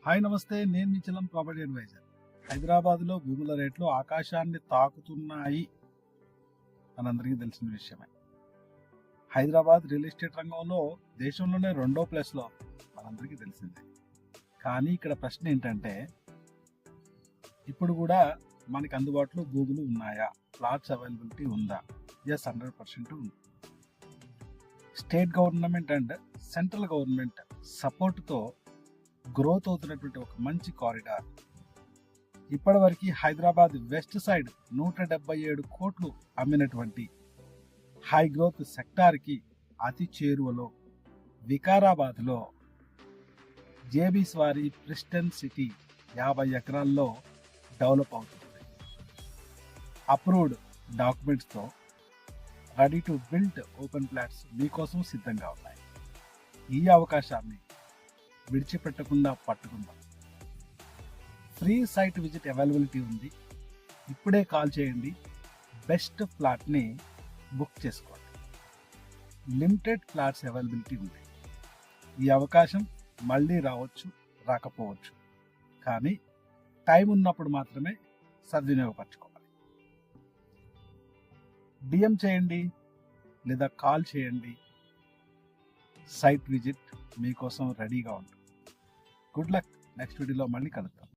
Hi నమస్తే, నేను మీ Chalam property advisor. హైదరాబాద్లో భూముల రేట్లు ఆకాశాన్ని తాకుతున్నాయి అని అందరికీ తెలిసిన విషయమే. హైదరాబాద్ రియల్ ఎస్టేట్ రంగంలో దేశంలోనే 2వ ప్లేస్లో మనందరికీ తెలిసిందే. కానీ ఇక్కడ ప్రశ్న ఏంటంటే, ఇప్పుడు కూడా మనకి అందుబాటులో భూములు ఉన్నాయా, ప్లాట్స్ అవైలబిలిటీ ఉందా? ఎస్, 100% ఉంది. State government and central government సపోర్ట్తో గ్రోత్ అవుతున్నటువంటి ఒక మంచి కారిడార్. ఇప్పటివరకు హైదరాబాద్ వెస్ట్ సైడ్ 177 కోట్లు అమ్మినటువంటి హై గ్రోత్ సెక్టార్కి అతి చేరువలో వికారాబాద్లో జేబీ స్వారి ప్రిస్టన్ సిటీ 50 ఎకరాల్లో డెవలప్ అవుతుంది. అప్రూవ్డ్ డాక్యుమెంట్స్తో ready to build open plots మీకోసం సిద్ధంగా ఉన్నాయి. ఈ అవకాశాన్ని విడిచిపెట్టకుండా పట్టుకుందాం. ఫ్రీ సైట్ విజిట్ అవైలబిలిటీ ఉంది. ఇప్పుడే కాల్ చేయండి, బెస్ట్ ఫ్లాట్ని బుక్ చేసుకోండి. లిమిటెడ్ ఫ్లాట్స్ అవైలబిలిటీ ఉంది. ఈ అవకాశం మళ్ళీ రావచ్చు, రాకపోవచ్చు. కానీ టైం ఉన్నప్పుడు మాత్రమే సద్వినియోగపరచుకోవాలి. డిఎం చేయండి లేదా కాల్ చేయండి. సైట్ విజిట్ మీకోసం రెడీగా ఉంటుంది. Good luck. నెక్స్ట్ వీడియోలో మళ్ళీ కలుద్దాం.